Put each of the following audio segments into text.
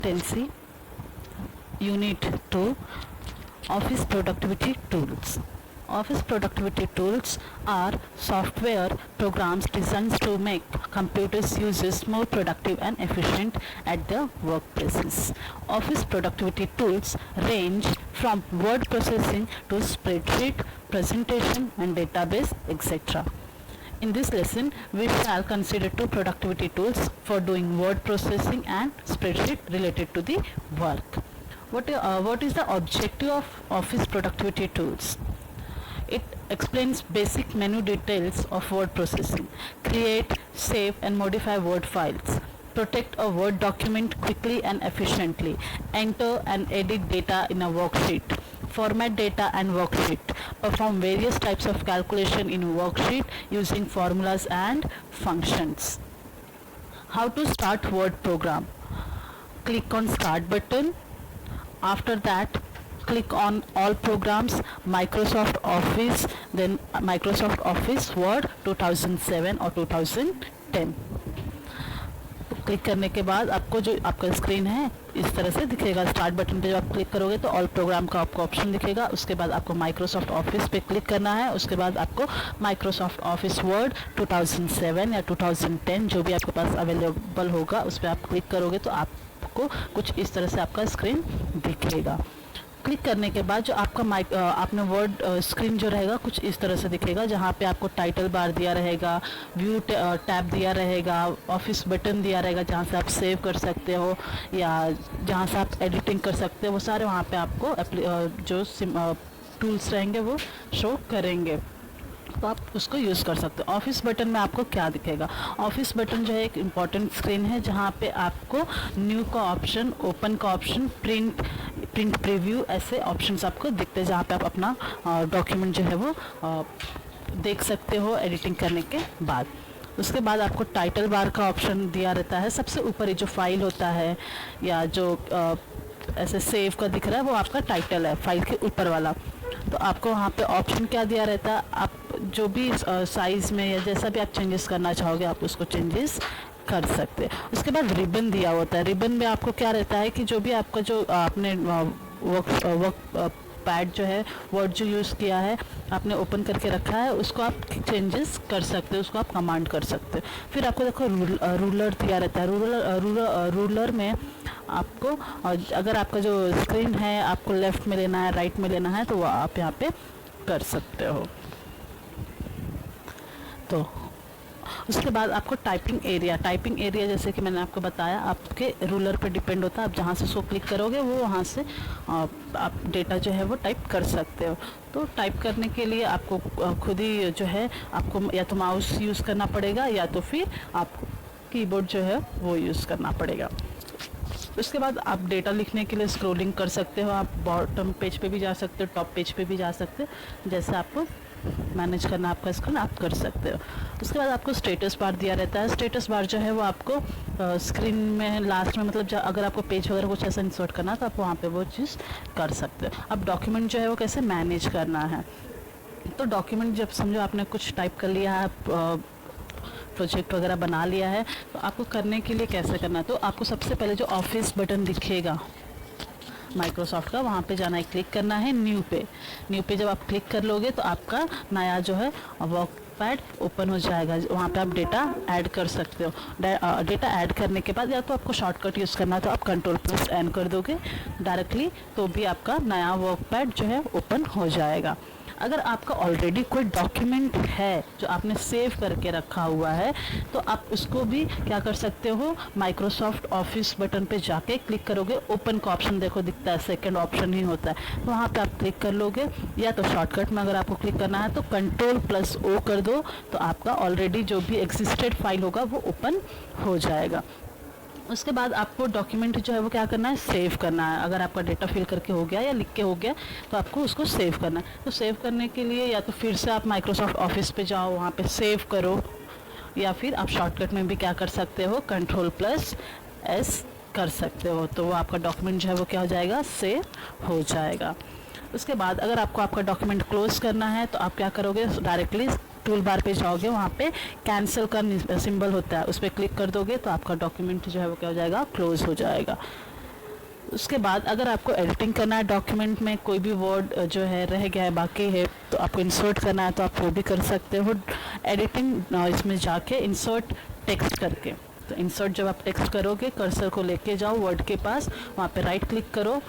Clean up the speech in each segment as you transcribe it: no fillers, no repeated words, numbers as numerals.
Tendency, Unit 2, Office Productivity Tools. Office productivity tools are software programs designed to make computers' users more productive and efficient at their workplaces. Office productivity tools range from word processing to spreadsheet, presentation and database, etc. In this lesson, we shall consider two productivity tools for doing word processing and spreadsheet related to the work. What is the objective of Office productivity tools? It explains basic menu details of word processing, create, save and modify word files, protect a Word document quickly and efficiently, enter and edit data in a worksheet, format data and worksheet, perform various types of calculation in a worksheet using formulas and functions. How to start Word program? Click on Start button. After that, click on All Programs, Microsoft Office, then Microsoft Office Word 2007 और 2010. Click करने के बाद आपको जो आपका screen है इस तरह से दिखेगा. स्टार्ट बटन पे जब आप क्लिक करोगे तो ऑल प्रोग्राम का आपको ऑप्शन दिखेगा. उसके बाद आपको माइक्रोसॉफ्ट ऑफिस पे क्लिक करना है. उसके बाद आपको माइक्रोसॉफ्ट ऑफिस वर्ड 2007 या 2010 जो भी आपके पास अवेलेबल होगा उस पर आप क्लिक करोगे तो आपको कुछ इस तरह से आपका स्क्रीन दिखेगा. क्लिक करने के बाद जो आपका आपने वर्ड स्क्रीन जो रहेगा कुछ इस तरह से दिखेगा, जहाँ पे आपको टाइटल बार दिया रहेगा, व्यू टैब दिया रहेगा, ऑफिस बटन दिया रहेगा जहाँ से आप सेव कर सकते हो या जहाँ से आप एडिटिंग कर सकते हो. वो सारे वहाँ पे आपको जो टूल्स रहेंगे वो शो करेंगे, तो आप उसको यूज़ कर सकते हो. ऑफिस बटन में आपको क्या दिखेगा? ऑफिस बटन जो है एक इम्पॉर्टेंट स्क्रीन है जहाँ पे आपको न्यू का ऑप्शन, ओपन का ऑप्शन, प्रिंट प्रीव्यू ऐसे ऑप्शंस आपको दिखते हैं जहाँ पे आप अपना डॉक्यूमेंट जो है वो देख सकते हो एडिटिंग करने के बाद. उसके बाद आपको टाइटल बार का ऑप्शन दिया रहता है. सबसे ऊपर ये जो फाइल होता है या जो ऐसे सेव का दिख रहा है वो आपका टाइटल है, फाइल के ऊपर वाला. तो आपको वहाँ पे ऑप्शन क्या दिया रहता है, आप जो भी साइज़ में या जैसा भी आप चेंजेस करना चाहोगे आप उसको चेंजेस कर सकते हैं. उसके बाद रिबन दिया होता है. रिबन में आपको क्या रहता है कि जो भी आपका जो आपने वर्क पैड जो है वर्ड जो यूज़ किया है आपने ओपन करके रखा है उसको आप चेंजेस कर सकते हो, उसको आप कमांड कर सकते हो. फिर आपको देखो रूलर दिया रहता है. रूलर में आपको अगर आपका जो स्क्रीन है आपको लेफ़्ट में लेना है, राइट में लेना है तो वो आप यहाँ पे कर सकते हो. तो उसके बाद आपको टाइपिंग एरिया जैसे कि मैंने आपको बताया आपके रूलर पे डिपेंड होता है. आप जहाँ से उसको क्लिक करोगे वो वहाँ से आप डेटा जो है वो टाइप कर सकते हो. तो टाइप करने के लिए आपको खुद ही जो है आपको या तो माउस यूज़ करना पड़ेगा या तो फिर आपको कीबोर्ड जो है वो यूज़ करना पड़ेगा. उसके बाद आप डेटा लिखने के लिए स्क्रॉलिंग कर सकते हो. आप बॉटम पेज पे भी जा सकते हो, टॉप पेज पे भी जा सकते हो. जैसे आपको मैनेज करना आपका स्क्रीन आप कर सकते हो. उसके बाद आपको स्टेटस बार दिया रहता है. स्टेटस बार जो है वो आपको स्क्रीन में लास्ट में मतलब अगर आपको पेज वगैरह कुछ ऐसा इंसर्ट करना है तो आप वहाँ पे वो चीज़ कर सकते हो. अब डॉक्यूमेंट जो है वो कैसे मैनेज करना है, तो डॉक्यूमेंट जब समझो आपने कुछ टाइप कर लिया है, प्रोजेक्ट वगैरह बना लिया है, तो आपको करने के लिए कैसे करना है. तो आपको सबसे पहले जो ऑफिस बटन दिखेगा माइक्रोसॉफ्ट का वहाँ पे जाना है, क्लिक करना है न्यू पे जब आप क्लिक कर लोगे तो आपका नया जो है वर्क पैड ओपन हो जाएगा. वहाँ पे आप डेटा ऐड कर सकते हो. डेटा ऐड करने के बाद या तो आपको शॉर्टकट यूज़ करना है तो आप Ctrl+N कर दोगे डायरेक्टली, तो भी आपका नया वर्क पैड जो है ओपन हो जाएगा. अगर आपका ऑलरेडी कोई डॉक्यूमेंट है जो आपने सेव करके रखा हुआ है तो आप उसको भी क्या कर सकते हो, माइक्रोसॉफ्ट ऑफिस बटन पे जाके क्लिक करोगे, ओपन का ऑप्शन देखो दिखता है, सेकंड ऑप्शन ही होता है, तो वहाँ पे आप क्लिक कर लोगे. या तो शॉर्टकट में अगर आपको क्लिक करना है तो Ctrl+O कर दो, तो आपका ऑलरेडी जो भी एग्जिस्टेड फाइल होगा वो ओपन हो जाएगा. उसके बाद आपको डॉक्यूमेंट जो है वो क्या करना है, सेव करना है. अगर आपका डेटा फिल करके हो गया या लिख के हो गया तो आपको उसको सेव करना है. तो सेव करने के लिए या तो फिर से आप माइक्रोसॉफ्ट ऑफिस पे जाओ, वहाँ पे सेव करो, या फिर आप शॉर्टकट में भी क्या कर सकते हो, Ctrl+S कर सकते हो. तो वो आपका डॉक्यूमेंट जो है वो क्या हो जाएगा, सेव हो जाएगा. उसके बाद अगर आपको आपका डॉक्यूमेंट क्लोज करना है तो आप क्या करोगे, डायरेक्टली टूल बार पे जाओगे, वहाँ पे कैंसिल का सिंबल होता है, उस पर क्लिक कर दोगे तो आपका डॉक्यूमेंट जो है वो क्या हो जाएगा, क्लोज हो जाएगा. उसके बाद अगर आपको एडिटिंग करना है डॉक्यूमेंट में, कोई भी वर्ड जो है रह गया है बाकी है तो आपको इंसर्ट करना है तो आप वो भी कर सकते हो एडिटिंग इसमें जाके इंसर्ट टेक्स्ट करके। तो इंसर्ट जब आप टेक्स्ट करोगे, कर्सर को लेके जाओ वर्ड के पास, वहाँ पे राइट क्लिक करो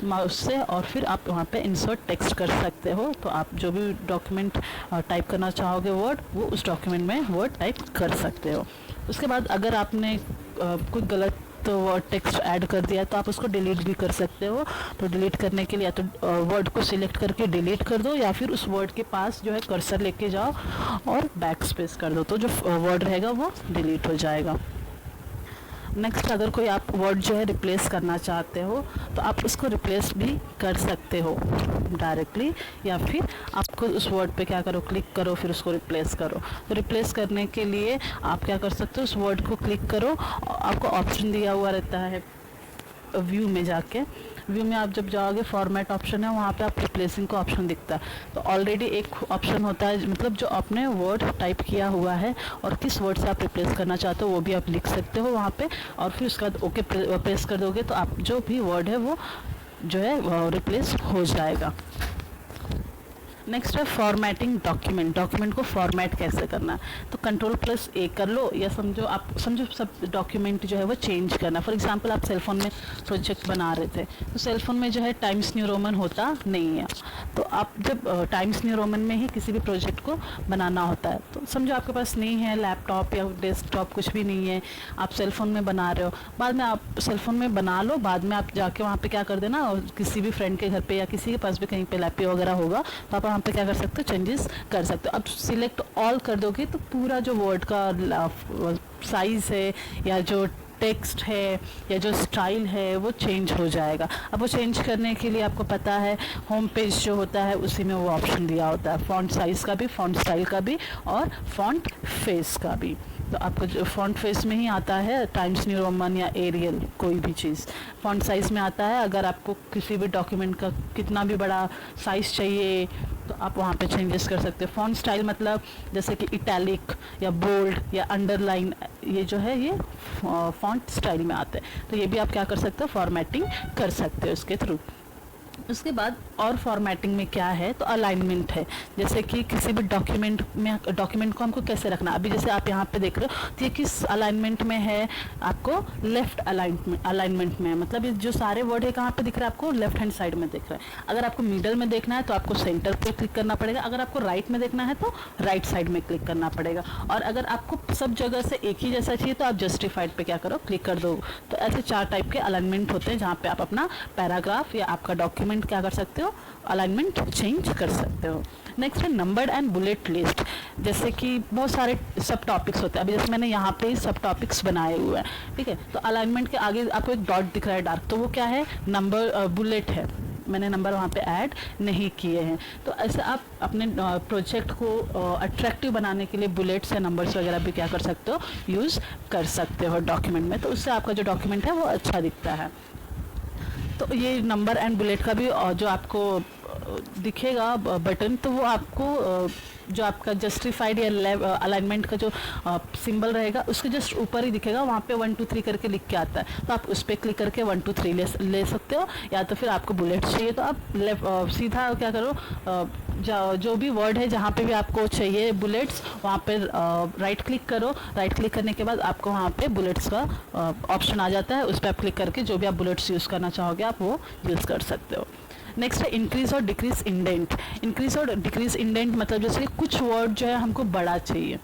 माउस से और फिर आप वहाँ पे इंसर्ट टेक्स्ट कर सकते हो। तो आप जो भी डॉक्यूमेंट टाइप करना चाहोगे वर्ड, वो उस डॉक्यूमेंट में वर्ड टाइप कर सकते हो। उसके बाद अगर आपने कोई गलत तो वर्ड टेक्स्ट ऐड कर दिया तो आप उसको डिलीट भी कर सकते हो। तो डिलीट करने के लिए या तो वर्ड को सिलेक्ट करके डिलीट कर दो या फिर उस वर्ड के पास जो है कर्सर लेके जाओ और बैक स्पेस कर दो, तो जो वर्ड रहेगा वो डिलीट हो जाएगा। नेक्स्ट, अगर कोई आप वर्ड जो है रिप्लेस करना चाहते हो तो आप उसको रिप्लेस भी कर सकते हो डायरेक्टली, या फिर आपको उस वर्ड पे क्या करो, क्लिक करो, फिर उसको रिप्लेस करो। तो रिप्लेस करने के लिए आप क्या कर सकते हो, उस वर्ड को क्लिक करो, आपको ऑप्शन दिया हुआ रहता है व्यू में जाके, व्यू में आप जब जाओगे फॉर्मेट ऑप्शन है, वहाँ पे आप रिप्लेसिंग का ऑप्शन दिखता है। तो ऑलरेडी एक ऑप्शन होता है, मतलब जो आपने वर्ड टाइप किया हुआ है और किस वर्ड से आप रिप्लेस करना चाहते हो वो भी आप लिख सकते हो वहाँ पे, और फिर उसके बाद ओके प्रेस कर दोगे तो आप जो भी वर्ड है वो जो है रिप्लेस हो जाएगा। नेक्स्ट है फॉर्मेटिंग डॉक्यूमेंट। डॉक्यूमेंट को फॉर्मेट कैसे करना है, तो Ctrl+A कर लो, या समझो सब डॉक्यूमेंट जो है वो चेंज करना। फॉर एग्जांपल आप सेलफोन में प्रोजेक्ट बना रहे थे तो सेलफोन में जो है टाइम्स न्यू रोमन होता नहीं है, तो आप जब टाइम्स न्यू रोमन में ही किसी भी प्रोजेक्ट को बनाना होता है, तो समझो आपके पास नहीं है लैपटॉप या डेस्कटॉप, कुछ भी नहीं है, आप सेलफोन में बना रहे हो, बाद में आप सेलफोन में बना लो, बाद में आप जाके वहाँ पे क्या कर देना, और किसी भी फ्रेंड के घर पे या किसी के पास भी कहीं पे लैपटॉप वगैरह होगा तो आप वहाँ पे क्या कर सकते हो, चेंजेस कर सकते हो। अब सिलेक्ट ऑल कर दोगे तो पूरा जो वर्ड का साइज है या जो टेक्स्ट है या जो स्टाइल है वो चेंज हो जाएगा। अब वो चेंज करने के लिए आपको पता है होम पेज जो होता है उसी में वो ऑप्शन दिया होता है, फॉन्ट साइज़ का भी, फॉन्ट स्टाइल का भी और फॉन्ट फेस का भी। तो आपको जो फॉन्ट फेस में ही आता है टाइम्स न्यू रोमन या एरियल, कोई भी चीज़ फॉन्ट साइज़ में आता है। अगर आपको किसी भी डॉक्यूमेंट का कितना भी बड़ा साइज़ चाहिए तो आप वहाँ पे चेंजेस कर सकते हो। फॉन्ट स्टाइल मतलब जैसे कि इटैलिक या बोल्ड या अंडरलाइन, ये जो है ये फॉन्ट स्टाइल में आते हैं, तो ये भी आप क्या कर सकते हो, फॉर्मेटिंग कर सकते हो इसके थ्रू। उसके बाद और फॉर्मेटिंग में क्या है, तो अलाइनमेंट है। जैसे कि किसी भी डॉक्यूमेंट में, डॉक्यूमेंट को हमको कैसे रखना, अभी जैसे आप यहाँ पे देख रहे हो तो ये किस अलाइनमेंट में है, आपको लेफ्ट अलाइनमेंट में है, मतलब ये जो सारे वर्ड है कहाँ पे दिख रहा है, आपको लेफ्ट हैंड साइड में दिख रहा है। अगर आपको मिडल में देखना है तो आपको सेंटर पे क्लिक करना पड़ेगा, अगर आपको राइट में देखना है तो राइट साइड में क्लिक करना पड़ेगा, और अगर आपको सब जगह से एक ही जैसा चाहिए तो आप जस्टिफाइड पे क्या करो, क्लिक कर दो। तो ऐसे 4 टाइप के अलाइनमेंट होते हैं जहाँ पे आप अपना पैराग्राफ या आपका डॉक्यूमेंट क्या कर सकते हो, अलाइनमेंट चेंज कर सकते हो। नेक्स्ट है नंबर्ड एंड बुलेट लिस्ट। जैसे कि बहुत सारे सब टॉपिक्स होते हैं, अभी जैसे मैंने यहाँ पे सब टॉपिक्स बनाए हुए हैं, ठीक है, तो अलाइनमेंट के आगे आपको एक डॉट दिख रहा है डार्क, तो वो क्या है, नंबर बुलेट है, मैंने नंबर वहाँ पे ऐड नहीं किए हैं। तो ऐसे आप अपने प्रोजेक्ट को अट्रैक्टिव बनाने के लिए बुलेट्स या नंबर्स वगैरह भी क्या कर सकते हो, यूज़ कर सकते हो डॉक्यूमेंट में, तो उससे आपका जो डॉक्यूमेंट है वो अच्छा दिखता है। तो ये नंबर एंड बुलेट का भी जो आपको दिखेगा बटन, तो वो आपको जो आपका जस्टिफाइड या अलाइनमेंट का जो सिंबल रहेगा उसके जस्ट ऊपर ही दिखेगा, वहाँ पे 1 2 3 करके लिख के आता है, तो आप उस पर क्लिक करके 1 2 3 ले सकते हो। या तो फिर आपको बुलेट चाहिए तो आप सीधा क्या करो, जो भी वर्ड है जहाँ पे भी आपको चाहिए बुलेट्स, वहाँ पे राइट क्लिक करो, राइट क्लिक करने के बाद आपको वहाँ पे बुलेट्स का ऑप्शन आ जाता है, उस पर आप क्लिक करके जो भी आप बुलेट्स यूज़ करना चाहोगे आप वो यूज़ कर सकते हो। नेक्स्ट है इंक्रीज और डिक्रीज इंडेंट। इंक्रीज और डिक्रीज इंडेंट मतलब जैसे कुछ वर्ड जो है हमको बड़ा चाहिए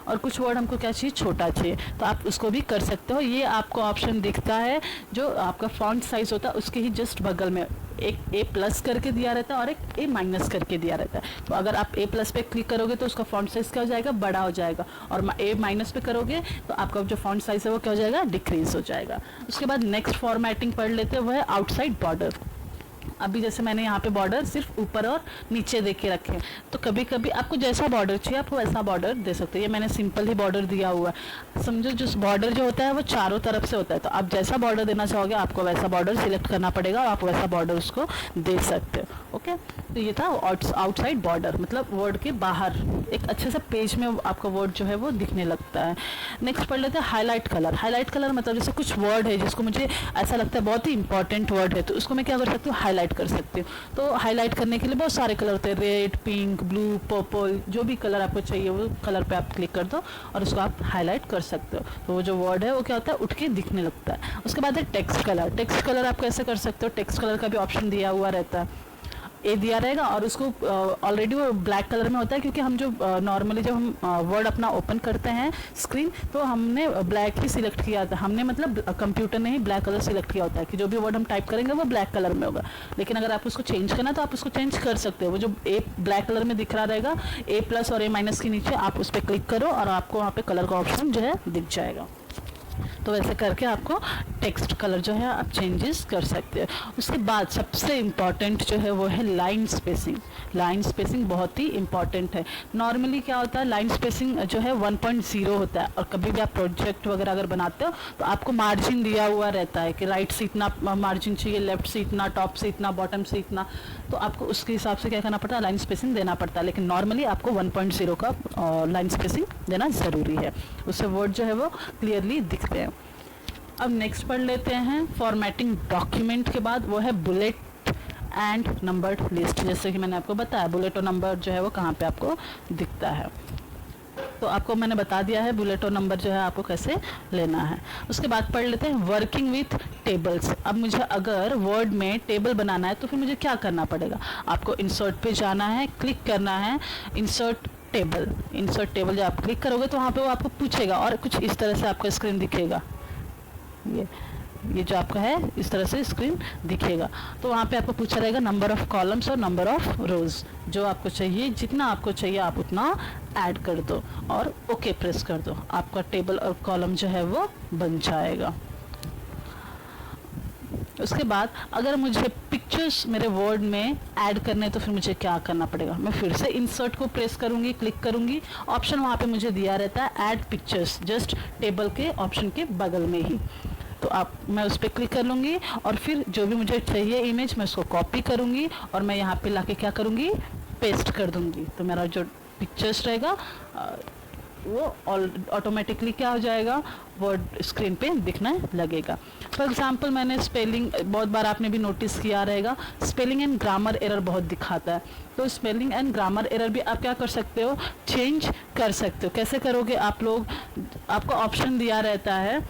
और कुछ वर्ड हमको क्या चाहिए, छोटा चाहिए, तो आप उसको भी कर सकते हो। ये आपको ऑप्शन दिखता है जो आपका फॉन्ट साइज होता है उसके ही जस्ट बगल में एक A+ करके दिया रहता है और एक A- करके दिया रहता है। तो अगर आप A+ पे क्लिक करोगे तो उसका फॉन्ट साइज क्या हो जाएगा, बड़ा हो जाएगा, और A- पे करोगे तो आपका जो फॉन्ट साइज है वो क्या हो जाएगा, डिक्रीज हो जाएगा। उसके बाद नेक्स्ट फॉर्मेटिंग पढ़ लेते हैं, वो है आउटसाइड बॉर्डर। अभी जैसे मैंने यहाँ पे बॉर्डर सिर्फ ऊपर और नीचे दे के रखे हैं, तो कभी कभी आपको जैसा बॉर्डर चाहिए आप वैसा बॉर्डर दे सकते हो। ये मैंने सिंपल ही बॉर्डर दिया हुआ है। समझो जो बॉर्डर जो होता है वो चारों तरफ से होता है, तो आप जैसा बॉर्डर देना चाहोगे आपको वैसा बॉर्डर सिलेक्ट करना पड़ेगा और आप वैसा बॉर्डर उसको दे सकते हो। ओके, तो ये था आउटसाइड बॉर्डर, मतलब वर्ड के बाहर एक अच्छे से पेज में आपका वर्ड जो है वो दिखने लगता है। नेक्स्ट पढ़ लेते हैं हाईलाइट कलर। हाईलाइट कलर मतलब जैसे कुछ वर्ड है जिसको मुझे ऐसा लगता है बहुत ही इंपॉर्टेंट वर्ड है, तो उसको मैं क्या कर सकती हूँ, हाईलाइट कर सकती हूँ। तो हाईलाइट करने के लिए बहुत सारे कलर होते हैं, रेड, पिंक, ब्लू, पर्पल, जो भी कलर आपको चाहिए वो कलर पे आप क्लिक कर दो और उसको आप हाईलाइट कर सकते हो। तो वो जो वर्ड है वो क्या होता है, उठ के दिखने लगता है। उसके बाद है टेक्स्ट कलर। टेक्स्ट कलर आप कैसे कर सकते हो, टेक्स्ट कलर का भी ऑप्शन दिया हुआ रहता है, ए दिया रहेगा और उसको ऑलरेडी वो ब्लैक कलर में होता है, क्योंकि हम जो नॉर्मली जब हम वर्ड अपना ओपन करते हैं स्क्रीन, तो हमने ब्लैक ही सिलेक्ट किया था, हमने मतलब कंप्यूटर ने ही ब्लैक कलर सिलेक्ट किया होता है कि जो भी वर्ड हम टाइप करेंगे वो ब्लैक कलर में होगा। लेकिन अगर आप उसको चेंज करना तो आप उसको चेंज कर सकते हो। वो जो ए ब्लैक कलर में दिख रहा रहेगा, ए प्लस और ए माइनस के नीचे आप उस पर क्लिक करो और आपको वहाँ पे कलर का ऑप्शन जो है दिख जाएगा। तो वैसे करके आपको टेक्स्ट कलर जो है आप चेंजेस कर सकते हो। उसके बाद सबसे इम्पॉर्टेंट जो है वो है लाइन स्पेसिंग। लाइन स्पेसिंग बहुत ही इम्पॉर्टेंट है। नॉर्मली क्या होता है, लाइन स्पेसिंग जो है 1.0 होता है, और कभी भी आप प्रोजेक्ट वगैरह अगर बनाते हो तो आपको मार्जिन दिया हुआ रहता है कि राइट से इतना मार्जिन चाहिए, लेफ्ट से इतना, टॉप से इतना, बॉटम से इतना, तो आपको उसके हिसाब से क्या करना पड़ता है, लाइन स्पेसिंग देना पड़ता है। लेकिन नॉर्मली आपको 1.0 का लाइन स्पेसिंग देना ज़रूरी है, उससे वर्ड जो है वो क्लियरली दिखते हैं। अब नेक्स्ट पढ़ लेते हैं फॉर्मेटिंग डॉक्यूमेंट के बाद, वो है बुलेट एंड नंबर्ड लिस्ट। जैसे कि मैंने आपको बताया बुलेट और नंबर जो है वो कहाँ पे आपको दिखता है, तो आपको मैंने बता दिया है बुलेट और नंबर जो है आपको कैसे लेना है। उसके बाद पढ़ लेते हैं वर्किंग विथ टेबल्स। अब मुझे अगर वर्ड में टेबल बनाना है तो फिर मुझे क्या करना पड़ेगा, आपको इंसर्ट पे जाना है, क्लिक करना है इंसर्ट टेबल। इंसर्ट टेबल जब आप क्लिक करोगे तो वहाँ पे वो आपको पूछेगा और कुछ इस तरह से आपका स्क्रीन दिखेगा। ये जो आपका है इस तरह से स्क्रीन दिखेगा। तो वहाँ पे आपको पूछा रहेगा नंबर ऑफ कॉलम्स और नंबर ऑफ रोज, जो आपको चाहिए, जितना आपको चाहिए आप उतना ऐड कर दो और ओके प्रेस कर दो, आपका टेबल और कॉलम जो है वो बन जाएगा। उसके बाद अगर मुझे पिक्चर्स मेरे वर्ड में ऐड करने हैं तो फिर मुझे क्या करना पड़ेगा, मैं फिर से इंसर्ट को प्रेस करूंगी, क्लिक करूंगी, ऑप्शन वहाँ पे मुझे दिया रहता है ऐड पिक्चर्स, जस्ट टेबल के ऑप्शन के बगल में ही। तो मैं उस पर क्लिक कर लूँगी और फिर जो भी मुझे चाहिए इमेज मैं उसको कॉपी करूँगी और मैं यहाँ पे लाके क्या करूँगी, पेस्ट कर दूँगी। तो मेरा जो पिक्चर्स रहेगा वो ऑटोमेटिकली क्या हो जाएगा, वर्ड स्क्रीन पे दिखने लगेगा। फॉर एग्जांपल मैंने स्पेलिंग, बहुत बार आपने भी नोटिस किया रहेगा स्पेलिंग एंड ग्रामर एरर बहुत दिखाता है, तो स्पेलिंग एंड ग्रामर एरर भी आप क्या कर सकते हो, चेंज कर सकते हो। कैसे करोगे आप लोग, आपको ऑप्शन दिया रहता है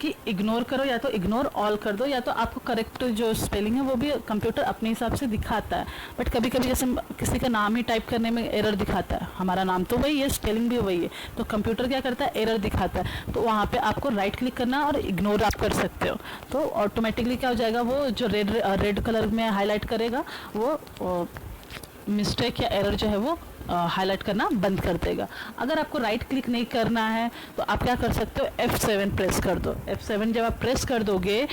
कि इग्नोर करो, या तो इग्नोर ऑल कर दो, या तो आपको करेक्ट जो स्पेलिंग है वो भी कंप्यूटर अपने हिसाब से दिखाता है। बट कभी कभी जैसे किसी का नाम ही टाइप करने में एरर दिखाता है, हमारा नाम तो वही है, स्पेलिंग भी वही है, तो कंप्यूटर क्या करता है, एरर दिखाता है, तो वहाँ पे आपको राइट क्लिक करना और इग्नोर आप कर सकते हो। तो ऑटोमेटिकली क्या हो जाएगा, वो जो रेड कलर में हाईलाइट करेगा वो मिस्टेक या एरर जो है वो हाईलाइट करना बंद कर देगा। अगर आपको राइट क्लिक नहीं करना है तो आप क्या कर सकते हो, F7 प्रेस कर दो। F7 जब आप प्रेस कर दोगे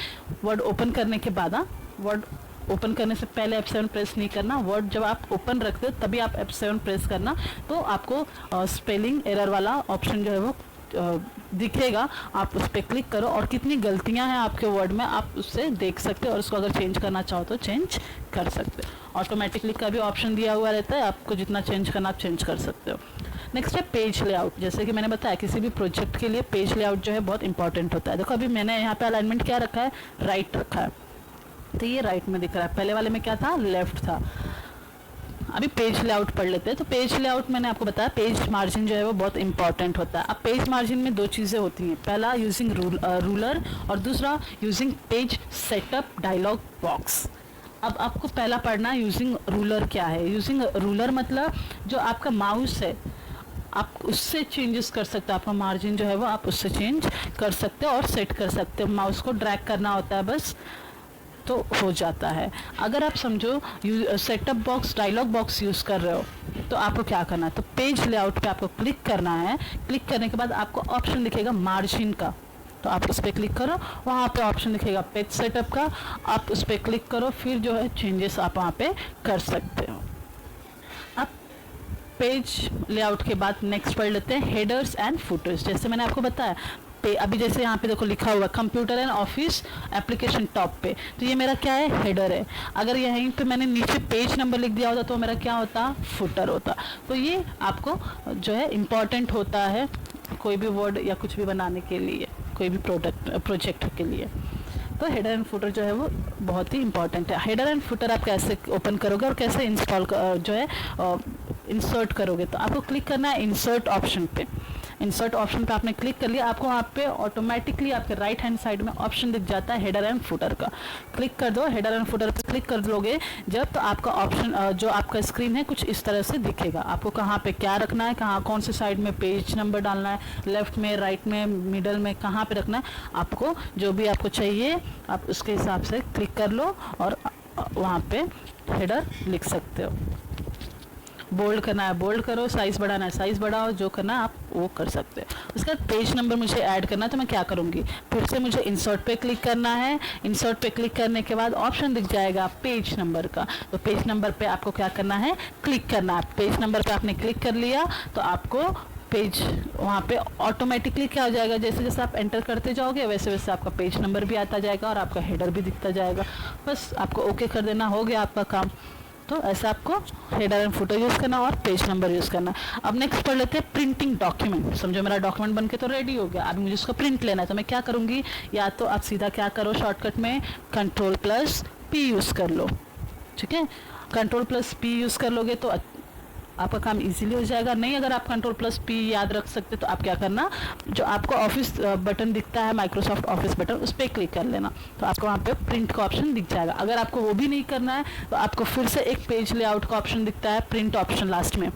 वर्ड ओपन करने के बाद, वर्ड ओपन करने से पहले F7 प्रेस नहीं करना, वर्ड जब आप ओपन रखते हो तभी आप F7 प्रेस करना, तो आपको स्पेलिंग एरर वाला ऑप्शन जो है वो दिखेगा। आप उस पर क्लिक करो और कितनी गलतियां हैं आपके वर्ड में आप उससे देख सकते हो, और उसको अगर चेंज करना चाहो तो चेंज कर सकते हो। ऑटोमेटिकली का भी ऑप्शन दिया हुआ रहता है, आपको जितना चेंज करना आप चेंज कर सकते हो। नेक्स्ट है पेज लेआउट। जैसे कि मैंने बताया किसी भी प्रोजेक्ट के लिए पेज लेआउट जो है बहुत इंपॉर्टेंट होता है। देखो अभी मैंने यहाँ पे अलाइनमेंट क्या रखा है, राइट रखा है, तो ये राइट में दिख रहा है, पहले वाले में क्या था, लेफ्ट था। अभी पेज लेआउट पढ़ लेते हैं। तो पेज लेआउट मैंने आपको बताया पेज मार्जिन जो है वो बहुत इंपॉर्टेंट होता है। अब पेज मार्जिन में दो चीज़ें होती हैं, पहला यूजिंग रूलर और दूसरा using page setup dialog box. अब आपको पहला पढ़ना है यूजिंग रूलर क्या है। यूजिंग रूलर मतलब जो आपका माउस है आप उससे चेंजेस कर सकते हो, आपका मार्जिन जो है वो आप उससे चेंज कर सकते हो और सेट कर सकते हो। माउस को ड्रैग करना होता है बस, तो हो जाता है। अगर आप समझो setup box dialog box use कर रहे हो तो आपको क्या करना है, तो पेज लेआउट पे आपको क्लिक करना है। क्लिक करने के बाद आपको ऑप्शन दिखेगा मार्जिन का, तो आप उस पर क्लिक करो, वहाँ पे ऑप्शन दिखेगा पेज सेटअप का, आप उस पर क्लिक करो, फिर जो है चेंजेस आप वहाँ पे कर सकते हो। अब पेज लेआउट के बाद नेक्स्ट पढ़ लेते हैं हेडर्स एंड फुटर्स। जैसे मैंने आपको बताया अभी जैसे यहाँ पे देखो लिखा हुआ computer and office application top पे, तो ये मेरा क्या है, हेडर है। अगर यहीं पे मैंने नीचे पेज नंबर लिख दिया होता तो मेरा क्या होता, फुटर होता। तो ये आपको जो है इम्पॉर्टेंट होता है कोई भी वर्ड या कुछ भी बनाने के लिए, कोई भी प्रोजेक्ट के लिए। तो हेडर एंड फुटर जो है वो बहुत ही इंपॉर्टेंट है। हेडर एंड फुटर आप कैसे ओपन करोगे और कैसे इंस्टॉल जो है इंसर्ट करोगे, तो आपको क्लिक करना है इंसर्ट ऑप्शन पे। इंसर्ट ऑप्शन पे आपने क्लिक कर लिया, आपको वहाँ पे ऑटोमेटिकली आपके राइट हैंड साइड में ऑप्शन दिख जाता है हेडर एंड फुटर का। क्लिक कर दो, हेडर एंड फुटर पे क्लिक कर लोगे जब, तो आपका ऑप्शन जो आपका स्क्रीन है कुछ इस तरह से दिखेगा। आपको कहाँ पे क्या रखना है, कहाँ कौन से साइड में पेज नंबर डालना है, लेफ्ट में, राइट में, मिडल में, कहाँ पे रखना है, आपको जो भी आपको चाहिए आप उसके हिसाब से क्लिक कर लो और वहाँ पे हेडर लिख सकते हो। बोल्ड करना है बोल्ड करो, साइज़ बढ़ाना है साइज़ बढ़ाओ, जो करना है आप वो कर सकते हो। उसके बाद पेज नंबर मुझे ऐड करना है, तो मैं क्या करूँगी, फिर से मुझे इंसर्ट पे क्लिक करना है। इंसर्ट पे क्लिक करने के बाद ऑप्शन दिख जाएगा पेज नंबर का, तो पेज नंबर पे आपको क्या करना है, क्लिक करना है। पेज नंबर पे आपने क्लिक कर लिया तो आपको पेज वहाँ पे ऑटोमेटिकली क्या हो जाएगा, जैसे जैसे आप एंटर करते जाओगे वैसे वैसे आपका पेज नंबर भी आता जाएगा और आपका हेडर भी दिखता जाएगा। बस आपको ओके कर देना, हो गया आपका काम। तो ऐसा आपको हेडर एंड फुटर यूज़ करना और पेज नंबर यूज़ करना। अब नेक्स्ट पढ़ लेते हैं प्रिंटिंग डॉक्यूमेंट। समझो मेरा डॉक्यूमेंट बनके तो रेडी हो गया, अभी मुझे इसको प्रिंट लेना है, तो मैं क्या करूँगी, या तो आप सीधा क्या करो, शॉर्टकट में Ctrl+P यूज़ कर लो। ठीक है, Ctrl+P यूज़ कर लोगे तो आपका काम इजीली हो जाएगा। नहीं अगर आप Ctrl+P याद रख सकते तो आप क्या करना, जो आपको ऑफिस बटन दिखता है, माइक्रोसॉफ्ट ऑफिस बटन, उस पर क्लिक कर लेना, तो आपको वहाँ पे प्रिंट का ऑप्शन दिख जाएगा। अगर आपको वो भी नहीं करना है तो आपको फिर से एक पेज लेआउट का ऑप्शन दिखता है, प्रिंट ऑप्शन लास्ट में,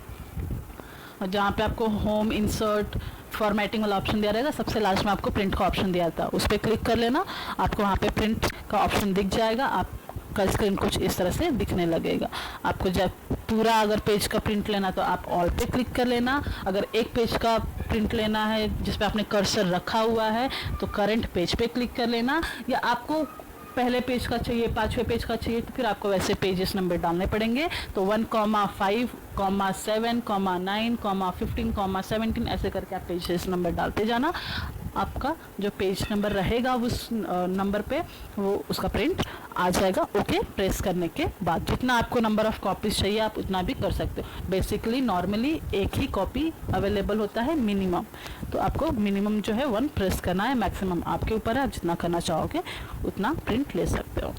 जहाँ पे आपको होम, इंसर्ट, फॉर्मेटिंग वाला ऑप्शन दिया रहेगा, सबसे लास्ट में आपको प्रिंट का ऑप्शन दिया था, उस पर क्लिक कर लेना, आपको वहाँ पे प्रिंट का ऑप्शन दिख जाएगा। आपका स्क्रीन कुछ इस तरह से दिखने लगेगा। आपको जब पूरा अगर पेज का प्रिंट लेना तो आप ऑल पे क्लिक कर लेना। अगर एक पेज का प्रिंट लेना है जिस पे आपने कर्सर रखा हुआ है तो करंट पेज पे क्लिक कर लेना, या आपको पहले पेज का चाहिए, 5वें पेज का चाहिए, तो फिर आपको वैसे पेजेस नंबर डालने पड़ेंगे। तो 1, 5, 7, 9, 15, 17 ऐसे करके आप पेजेस नंबर डालते जाना। आपका जो पेज नंबर रहेगा उस नंबर पे वो उसका प्रिंट आ जाएगा। ओके प्रेस करने के बाद जितना आपको नंबर ऑफ कॉपीज चाहिए आप उतना भी कर सकते हो। बेसिकली नॉर्मली एक ही कॉपी अवेलेबल होता है मिनिमम, तो आपको मिनिमम जो है 1 प्रेस करना है, मैक्सिमम आपके ऊपर है, आप जितना करना चाहोगे उतना प्रिंट ले सकते हो।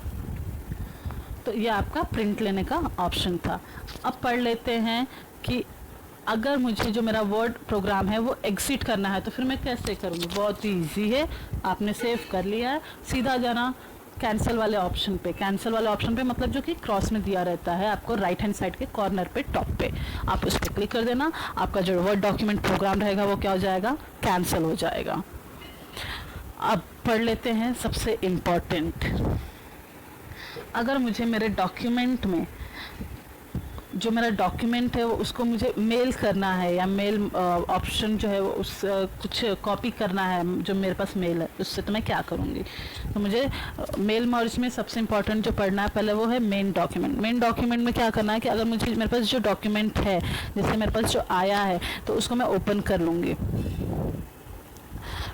तो ये आपका प्रिंट लेने का ऑप्शन था। अब पढ़ लेते हैं कि अगर मुझे जो मेरा वर्ड प्रोग्राम है वो एग्जिट करना है तो फिर मैं कैसे करूँगी। बहुत ही ईजी है, आपने सेव कर लिया है, सीधा जाना कैंसिल वाले ऑप्शन पे। कैंसिल वाले ऑप्शन पे मतलब जो कि क्रॉस में दिया रहता है आपको राइट हैंड साइड के कॉर्नर पे टॉप पे, आप उस पर क्लिक कर देना। आपका जो वर्ड डॉक्यूमेंट प्रोग्राम रहेगा वो क्या हो जाएगा, कैंसिल हो जाएगा। अब पढ़ लेते हैं सबसे इम्पोर्टेंट, अगर मुझे मेरे डॉक्यूमेंट में जो मेरा डॉक्यूमेंट है वो उसको मुझे मेल करना है, या मेल ऑप्शन जो है वो उस कुछ कॉपी करना है जो मेरे पास मेल है उससे, तो मैं क्या करूँगी। तो मुझे मेल मर्ज में सबसे इम्पॉर्टेंट जो पढ़ना है पहले वो है मेन डॉक्यूमेंट। मेन डॉक्यूमेंट में क्या करना है कि अगर मुझे मेरे पास जो डॉक्यूमेंट है, जैसे मेरे पास जो आया है तो उसको मैं ओपन कर लूँगी।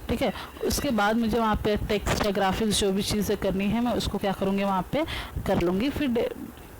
ठीक है, उसके बाद मुझे वहाँ पे टेक्स्ट या ग्राफिक्स जो भी चीज़ें करनी है मैं उसको क्या करूँगी वहाँ पे कर लूँगी। फिर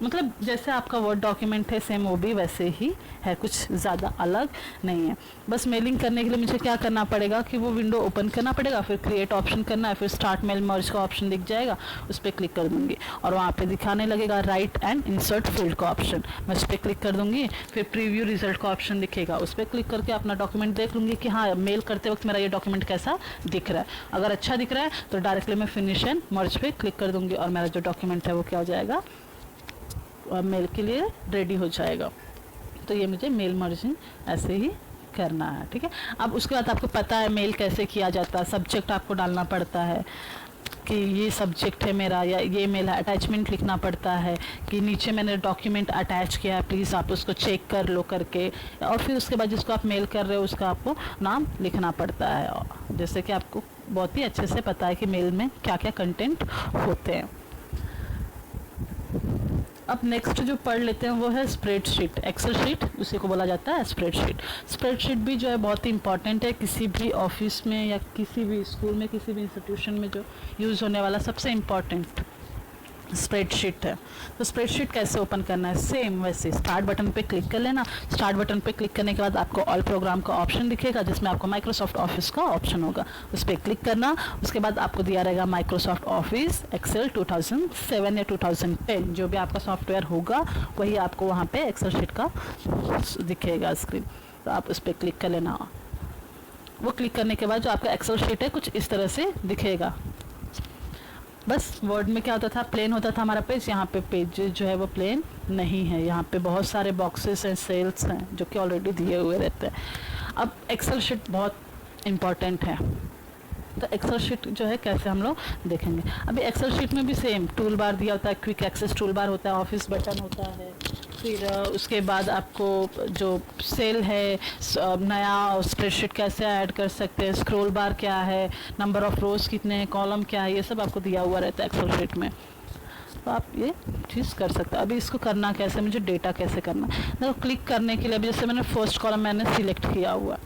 मतलब जैसे आपका वर्ड डॉक्यूमेंट है सेम वो भी वैसे ही है, कुछ ज़्यादा अलग नहीं है। बस मेलिंग करने के लिए मुझे क्या करना पड़ेगा कि वो विंडो ओपन करना पड़ेगा, फिर क्रिएट ऑप्शन करना है, फिर स्टार्ट मेल मर्ज का ऑप्शन दिख जाएगा, उस पर क्लिक कर दूंगी और वहाँ पे दिखाने लगेगा राइट एंड इंसर्ट फील्ड का ऑप्शन, मैं उस पर क्लिक कर दूंगी। फिर प्रीव्यू रिजल्ट का ऑप्शन दिखेगा, उस पर क्लिक करके अपना डॉक्यूमेंट देख लूँगी कि हाँ मेल करते वक्त मेरा ये डॉक्यूमेंट कैसा दिख रहा है। अगर अच्छा दिख रहा है तो डायरेक्टली मैं फिनिश एंड मर्ज पे क्लिक कर दूंगी और मेरा जो डॉक्यूमेंट है वो क्या हो जाएगा, मेल के लिए रेडी हो जाएगा। तो ये मुझे मेल मर्जिंग ऐसे ही करना है। ठीक है, अब उसके बाद आपको पता है मेल कैसे किया जाता है। सब्जेक्ट आपको डालना पड़ता है कि ये सब्जेक्ट है मेरा या ये मेल है। अटैचमेंट लिखना पड़ता है कि नीचे मैंने डॉक्यूमेंट अटैच किया है, प्लीज़ आप उसको चेक कर लो करके। और फिर उसके बाद जिसको आप मेल कर रहे हो उसका आपको नाम लिखना पड़ता है। जैसे कि आपको बहुत ही अच्छे से पता है कि मेल में क्या क्या कंटेंट होते हैं। अब नेक्स्ट जो पढ़ लेते हैं वो है स्प्रेडशीट, एक्सेल शीट उसी को बोला जाता है स्प्रेडशीट। स्प्रेडशीट भी जो है बहुत ही इंपॉर्टेंट है, किसी भी ऑफिस में या किसी भी स्कूल में, किसी भी इंस्टीट्यूशन में जो यूज़ होने वाला सबसे इम्पॉर्टेंट स्प्रेडशीट है। तो स्प्रेडशीट कैसे ओपन करना है, सेम वैसे स्टार्ट बटन पे क्लिक कर लेना। स्टार्ट बटन पे क्लिक करने के बाद आपको ऑल प्रोग्राम का ऑप्शन दिखेगा, जिसमें आपको माइक्रोसॉफ्ट ऑफिस का ऑप्शन होगा, उस पर क्लिक करना। उसके बाद आपको दिया रहेगा माइक्रोसॉफ्ट ऑफिस एक्सेल 2007 या 2010, जो भी आपका सॉफ्टवेयर होगा वही आपको वहाँ पे एक्सेल शीट का दिखेगा स्क्रीन। तो आप उस पर क्लिक कर लेना। वो क्लिक करने के बाद जो आपका एक्सेल शीट है कुछ इस तरह से दिखेगा। बस वर्ड में क्या होता था, प्लेन होता था हमारा पेज, यहाँ पे पेज जो है वो प्लेन नहीं है, यहाँ पे बहुत सारे बॉक्सेस हैं, सेल्स हैं जो कि ऑलरेडी दिए हुए रहते हैं। अब एक्सेल शीट बहुत इम्पॉर्टेंट है, तो एक्सेल शीट जो है कैसे हम लोग देखेंगे। अभी एक्सेल शीट में भी सेम टूल बार दिया होता है, क्विक एक्सेस टूल बार होता है, ऑफिस बटन होता है, फिर उसके बाद आपको जो सेल है, नया स्प्रेडशीट कैसे ऐड कर सकते हैं, स्क्रॉल बार क्या है, नंबर ऑफ रोज कितने हैं, कॉलम क्या है, ये सब आपको दिया हुआ रहता है एक्सेल शीट में। तो आप ये चीज़ कर सकते हो। अभी इसको करना कैसे, मुझे डेटा कैसे करना है, देखो क्लिक करने के लिए अभी जैसे मैंने फर्स्ट कॉलम मैंने सिलेक्ट किया हुआ,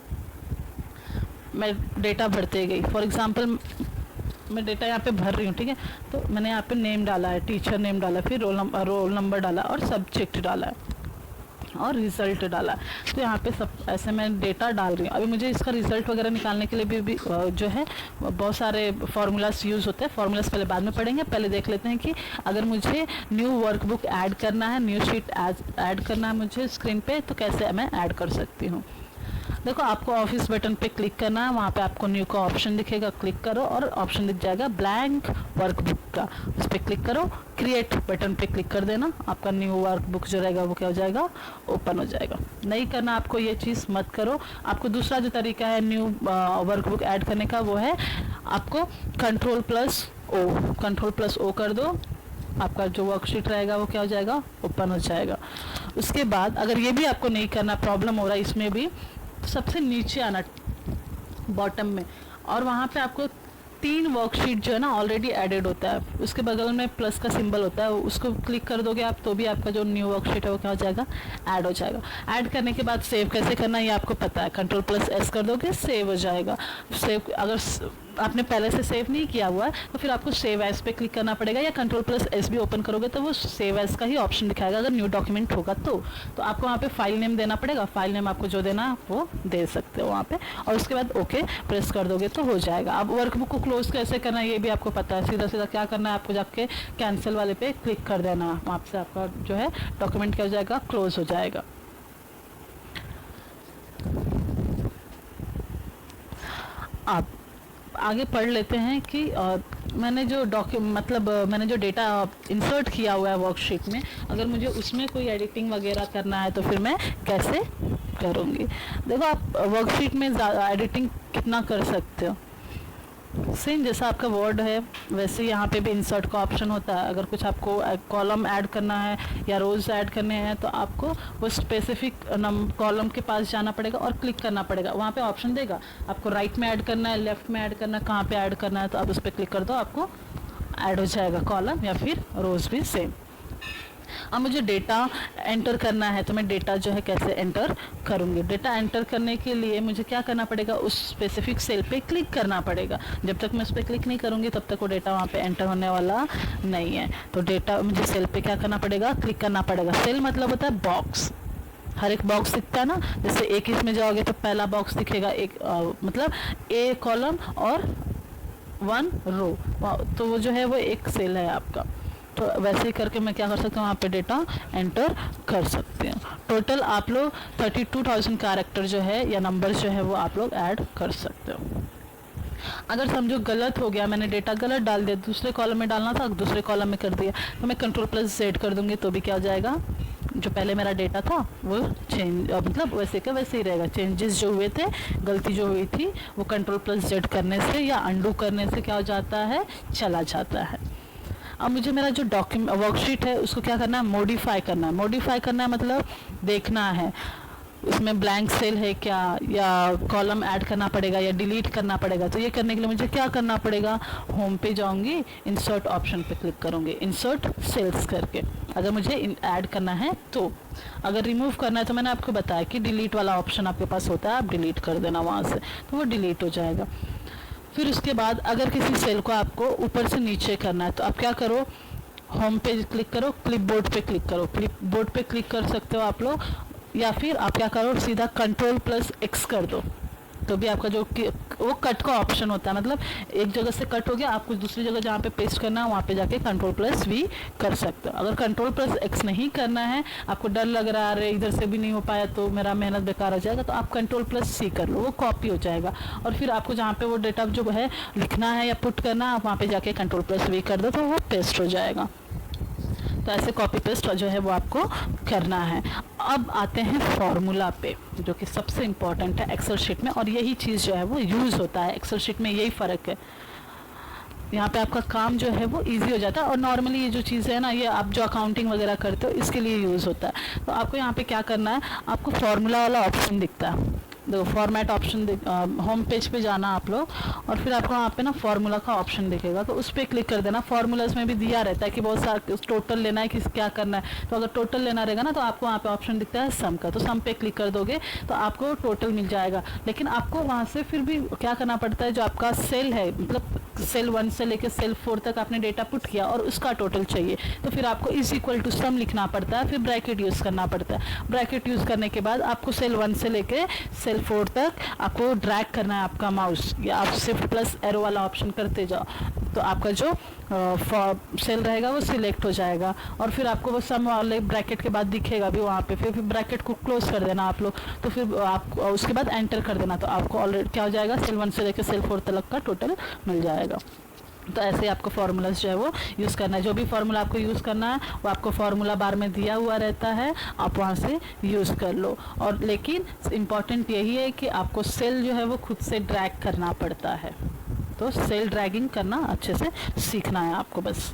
मैं डेटा भरते गई। फॉर एग्जांपल मैं डेटा यहाँ पे भर रही हूँ, ठीक है, तो मैंने यहाँ पे नेम डाला है, टीचर नेम डाला, फिर रोल नंबर डाला और सब्जेक्ट डाला है और रिज़ल्ट डाला। तो यहाँ पे सब ऐसे मैं डेटा डाल रही हूँ। अभी मुझे इसका रिज़ल्ट वगैरह निकालने के लिए भी जो है बहुत सारे फार्मूलाज यूज़ होते हैं। फार्मूलाज पहले बाद में पढ़ेंगे, पहले देख लेते हैं कि अगर मुझे न्यू वर्कबुक ऐड करना है, न्यू शीट ऐड करना है मुझे स्क्रीन पे, तो कैसे मैं ऐड कर सकती हूँ। देखो आपको ऑफिस बटन पे क्लिक करना है, वहाँ पे आपको न्यू का ऑप्शन दिखेगा, क्लिक करो और ऑप्शन दिख जाएगा ब्लैंक वर्कबुक का, उस पर क्लिक करो, क्रिएट बटन पे क्लिक कर देना, आपका न्यू वर्कबुक जो रहेगा वो क्या हो जाएगा, ओपन हो जाएगा। नहीं करना आपको ये चीज़ मत करो। आपको दूसरा जो तरीका है न्यू वर्कबुक ऐड करने का वो है आपको कंट्रोल+O कर दो, आपका जो वर्कशीट रहेगा वो क्या हो जाएगा, ओपन हो जाएगा। उसके बाद अगर ये भी आपको नहीं करना, प्रॉब्लम हो रहा है इसमें भी, तो सबसे नीचे आना बॉटम में, और वहाँ पे आपको 3 वर्कशीट जो है ना ऑलरेडी एडेड होता है, उसके बगल में प्लस का सिंबल होता है, उसको क्लिक कर दोगे आप तो भी आपका जो न्यू वर्कशीट है वो क्या हो जाएगा, ऐड हो जाएगा। ऐड करने के बाद सेव कैसे करना है ये आपको पता है, कंट्रोल+S कर दोगे, सेव हो जाएगा। सेव अगर आपने पहले से सेव नहीं किया हुआ है तो फिर आपको सेव एज पे क्लिक करना पड़ेगा, या कंट्रोल+S भी ओपन करोगे तो वो सेव एज का ही ऑप्शन दिखाएगा अगर न्यू डॉक्यूमेंट होगा तो आपको वहाँ पे फाइल नेम देना पड़ेगा, फाइल नेम आपको जो देना है वो दे सकते हो वहाँ पे, और उसके बाद ओके प्रेस कर दोगे तो हो जाएगा। अब वर्कबुक को क्लोज कैसे करना है ये भी आपको पता है, सीधा सीधा क्या करना है, आपको जाके कैंसिल वाले पे क्लिक कर देना, वहाँ से आपका जो है डॉक्यूमेंट क्या हो जाएगा, क्लोज हो जाएगा। आप आगे पढ़ लेते हैं कि मैंने जो मैंने जो डेटा इंसर्ट किया हुआ है वर्कशीट में, अगर मुझे उसमें कोई एडिटिंग वगैरह करना है तो फिर मैं कैसे करूँगी। देखो आप वर्कशीट में एडिटिंग कितना कर सकते हो, सेम जैसा आपका वर्ड है वैसे यहाँ पे भी इंसर्ट का ऑप्शन होता है। अगर कुछ आपको कॉलम ऐड करना है या रोज़ ऐड करने हैं तो आपको वो स्पेसिफिक कॉलम के पास जाना पड़ेगा और क्लिक करना पड़ेगा, वहाँ पे ऑप्शन देगा आपको राइट में ऐड करना है, लेफ्ट में ऐड करना है, कहाँ पे ऐड करना है, तो आप उस पर क्लिक कर दो, आपको ऐड हो जाएगा कॉलम या फिर रोज़ भी सेम। अब मुझे डेटा एंटर करना है तो मैं डेटा जो है कैसे एंटर करूँगी। डेटा एंटर करने के लिए मुझे क्या करना पड़ेगा, उस स्पेसिफिक सेल पे क्लिक करना पड़ेगा। जब तक मैं उस पर क्लिक नहीं करूँगी तब तक वो डेटा वहाँ पे एंटर होने वाला नहीं है। तो डेटा मुझे सेल पे क्या करना पड़ेगा, क्लिक करना पड़ेगा। सेल मतलब होता है बॉक्स, हर एक बॉक्स दिखता है ना, जैसे एक इसमें जाओगे तो पहला बॉक्स दिखेगा एक मतलब ए कॉलम और 1 रो, तो वो जो है वो एक सेल है आपका। तो वैसे ही करके मैं क्या कर सकती हूँ, वहाँ पे डेटा एंटर कर सकती हूँ। टोटल आप लोग 32,000 कैरेक्टर जो है या नंबर जो है वो आप लोग ऐड कर सकते हो। अगर समझो गलत हो गया, मैंने डेटा गलत डाल दिया, दूसरे कॉलम में डालना था दूसरे कॉलम में कर दिया, तो मैं कंट्रोल+Z कर दूंगी तो भी क्या हो जाएगा, जो पहले मेरा डेटा था वो चेंज मतलब वैसे का वैसे ही रहेगा। चेंजेस जो हुए थे, गलती जो हुई थी वो कंट्रोल+Z करने से या अंडू करने से क्या हो जाता है, चला जाता है। अब मुझे मेरा जो वर्कशीट है उसको क्या करना है, मॉडिफाई करना है। मॉडिफाई करना है मतलब देखना है, उसमें ब्लैंक सेल है क्या, या कॉलम ऐड करना पड़ेगा या डिलीट करना पड़ेगा। तो ये करने के लिए मुझे क्या करना पड़ेगा, होम पे जाऊंगी, इंसर्ट ऑप्शन पे क्लिक करूंगी, इंसर्ट सेल्स करके, अगर मुझे ऐड करना है तो। अगर रिमूव करना है तो मैंने आपको बताया कि डिलीट वाला ऑप्शन आपके पास होता है, आप डिलीट कर देना वहाँ से, तो वो डिलीट हो जाएगा। फिर उसके बाद अगर किसी सेल को आपको ऊपर से नीचे करना है तो आप क्या करो, होम पे क्लिक करो, क्लिपबोर्ड पे क्लिक करो, क्लिपबोर्ड पे क्लिक कर सकते हो आप लोग, या फिर आप क्या करो सीधा Ctrl+X कर दो, तो भी आपका जो वो कट का ऑप्शन होता है, मतलब एक जगह से कट हो गया, आप कुछ दूसरी जगह जहाँ पे पेस्ट करना है वहाँ पे जाके Ctrl+V कर सकते हो। अगर Ctrl+X नहीं करना है, आपको डर लग रहा है अरे इधर से भी नहीं हो पाया तो मेरा मेहनत बेकार हो जाएगा, तो आप Ctrl+C कर लो, वो कॉपी हो जाएगा, और फिर आपको जहाँ पे वो डेटा जो है लिखना है या पुट करना है, आप वहाँ पे जाके Ctrl+V कर दो तो वो पेस्ट हो जाएगा। तो ऐसे कॉपी पेस्ट जो है वो आपको करना है। अब आते हैं फॉर्मूला पे, जो कि सबसे इम्पॉर्टेंट है एक्सेल शीट में, और यही चीज़ जो है वो यूज़ होता है एक्सेल शीट में, यही फ़र्क है। यहाँ पे आपका काम जो है वो इजी हो जाता है, और नॉर्मली ये जो चीज़ है ना, ये आप जो अकाउंटिंग वगैरह करते हो इसके लिए यूज़ होता है। तो आपको यहाँ पे क्या करना है, आपको फॉर्मूला वाला ऑप्शन दिखता है, देखो फॉर्मेट ऑप्शन, होम पेज पे जाना आप लोग, और फिर आपको वहाँ पे ना फार्मूला का ऑप्शन दिखेगा, तो उस पर क्लिक कर देना। फार्मूलाज में भी दिया रहता है कि बहुत सारा टोटल लेना है, किस क्या करना है, तो अगर टोटल लेना रहेगा ना तो आपको वहाँ पे ऑप्शन दिखता है सम का, तो सम पे क्लिक कर दोगे तो आपको टोटल मिल जाएगा। लेकिन आपको वहाँ से फिर भी क्या करना पड़ता है, जो आपका सेल है, मतलब सेल 1 से लेकर सेल 4 तक आपने डेटा पुट किया और उसका टोटल चाहिए, तो फिर आपको इज इक्वल टू सम लिखना पड़ता है, फिर ब्रैकेट यूज़ करना पड़ता है। ब्रैकेट यूज़ करने के बाद आपको सेल 1 से लेकर सेल 4 तक आपको ड्रैग करना है आपका माउस, या आप Shift+Arrow वाला ऑप्शन करते जाओ, तो आपका जो सेल रहेगा वो सिलेक्ट हो जाएगा, और फिर आपको वो सम वाले ब्रैकेट के बाद दिखेगा भी वहाँ पे, फिर ब्रैकेट को क्लोज कर देना आप लोग, तो फिर आप उसके बाद एंटर कर देना, तो आपको ऑलरेडी क्या हो जाएगा, सेल 1 से लेकर सेल 4 तक का टोटल मिल जाएगा। तो ऐसे आपको फार्मूलाज जो है वो यूज़ करना है, जो भी फार्मूला आपको यूज़ करना है वो आपको फार्मूला बार में दिया हुआ रहता है, आप वहाँ से यूज़ कर लो। और लेकिन इम्पॉर्टेंट यही है कि आपको सेल जो है वो खुद से ड्रैग करना पड़ता है, तो सेल ड्रैगिंग करना अच्छे से सीखना है आपको, बस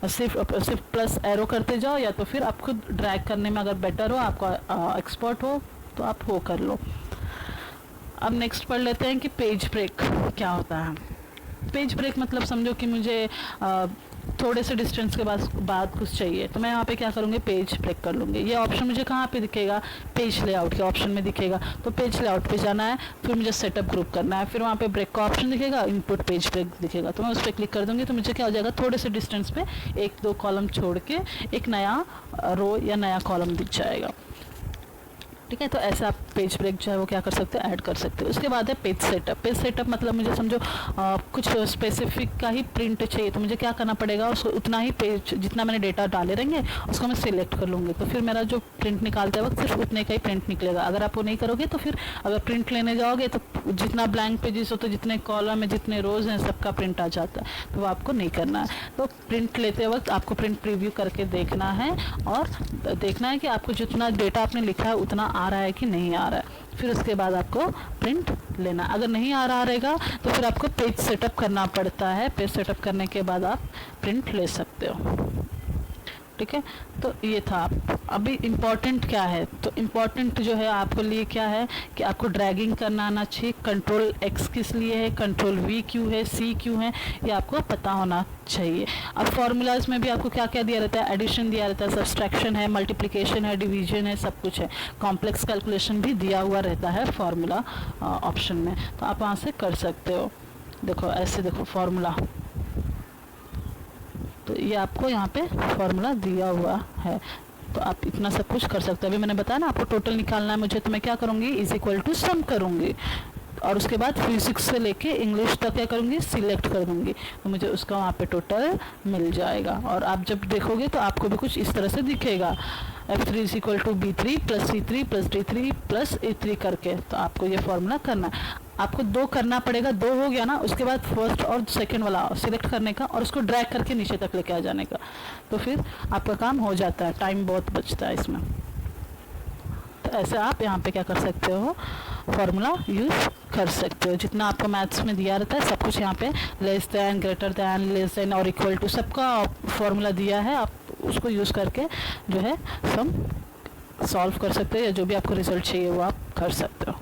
Shift+Arrow करते जाओ, या तो फिर आप खुद ड्रैग करने में अगर बेटर हो, आपका एक्सपर्ट हो तो आप वो कर लो। अब नेक्स्ट पढ़ लेते हैं कि पेज ब्रेक क्या होता है। पेज ब्रेक मतलब समझो कि मुझे थोड़े से डिस्टेंस के बाद कुछ चाहिए, तो मैं यहाँ पे क्या करूँगी, पेज ब्रेक कर लूँगी। ये ऑप्शन मुझे कहाँ पे दिखेगा, पेज लेआउट के ऑप्शन में दिखेगा, तो पेज लेआउट पे जाना है, फिर मुझे सेटअप ग्रुप करना है, फिर वहाँ पे ब्रेक का ऑप्शन दिखेगा, इनपुट पेज ब्रेक दिखेगा, तो मैं उस पर क्लिक कर दूँगी, तो मुझे क्या हो जाएगा, थोड़े से डिस्टेंस पे 1-2 कॉलम छोड़ के एक नया रो या नया कॉलम दिख जाएगा। ठीक है, तो ऐसे आप पेज ब्रेक जो है वो क्या कर सकते हो, ऐड कर सकते हो। उसके बाद है पेज सेटअप। पेज सेटअप मतलब मुझे समझो कुछ स्पेसिफिक का ही प्रिंट चाहिए, तो मुझे क्या करना पड़ेगा, उसको उतना ही पेज जितना मैंने डेटा डाले रहेंगे उसको मैं सिलेक्ट कर लूँगी, तो फिर मेरा जो प्रिंट निकालते वक्त सिर्फ उतने का ही प्रिंट निकलेगा। अगर आप वो नहीं करोगे तो फिर अगर प्रिंट लेने जाओगे तो जितना ब्लैंक पेजेस होते, जितने कॉलम है, जितने रोज हैं, सबका प्रिंट आ जाता है, तो वो आपको नहीं करना है। तो प्रिंट लेते वक्त आपको प्रिंट प्रीव्यू करके देखना है, और देखना है कि आपको जितना डेटा आपने लिखा है उतना आ रहा है कि नहीं आ रहा है। फिर उसके बाद आपको प्रिंट लेना, अगर नहीं आ रहा रहेगा तो फिर आपको पेज सेटअप करना पड़ता है। पेज सेटअप करने के बाद आप प्रिंट ले सकते हो। ठीक है, तो ये था। अभी इम्पॉर्टेंट क्या है, तो इम्पॉर्टेंट जो है आपको लिए क्या है कि आपको ड्रैगिंग करना आना चाहिए। Ctrl+X किस लिए है, Ctrl+V क्यों है, C क्यों है, ये आपको पता होना चाहिए। अब फार्मूलाज में भी आपको क्या क्या दिया रहता है, एडिशन दिया रहता है, सब्सट्रैक्शन है, मल्टीप्लिकेशन है, डिवीजन है, सब कुछ है। कॉम्प्लेक्स कैलकुलेशन भी दिया हुआ रहता है फार्मूला ऑप्शन में, तो आप वहाँ से कर सकते हो। देखो ऐसे देखो फार्मूला, तो ये आपको यहाँ पे फार्मूला दिया हुआ है, तो आप इतना सब कुछ कर सकते हो। अभी मैंने बताया ना आपको टोटल निकालना है मुझे, तो मैं क्या करूँगी, इज इक्वल टू सम करूँगी, और उसके बाद फिजिक्स से लेके इंग्लिश तक क्या करूँगी, सिलेक्ट कर दूँगी, तो मुझे उसका वहाँ पे टोटल मिल जाएगा। और आप जब देखोगे तो आपको भी कुछ इस तरह से दिखेगा, F3 is equal to B3 + C3 + D3 + A3 करके। तो आपको ये फॉर्मूला करना है, आपको 2 करना पड़ेगा। 2 हो गया ना, उसके बाद फर्स्ट और सेकंड वाला सिलेक्ट करने का और उसको ड्रैग करके नीचे तक लेके आ जाने का, तो फिर आपका काम हो जाता है, टाइम बहुत बचता है इसमें। तो ऐसे आप यहाँ पे क्या कर सकते हो, फार्मूला यूज़ कर सकते हो। जितना आपको मैथ्स में दिया रहता है सब कुछ यहाँ पे less than, greater than, less than और इक्वल टू सबका फार्मूला दिया है, आप उसको यूज़ करके जो है सम सॉल्व कर सकते हो या जो भी आपको रिजल्ट चाहिए वो आप कर सकते हो।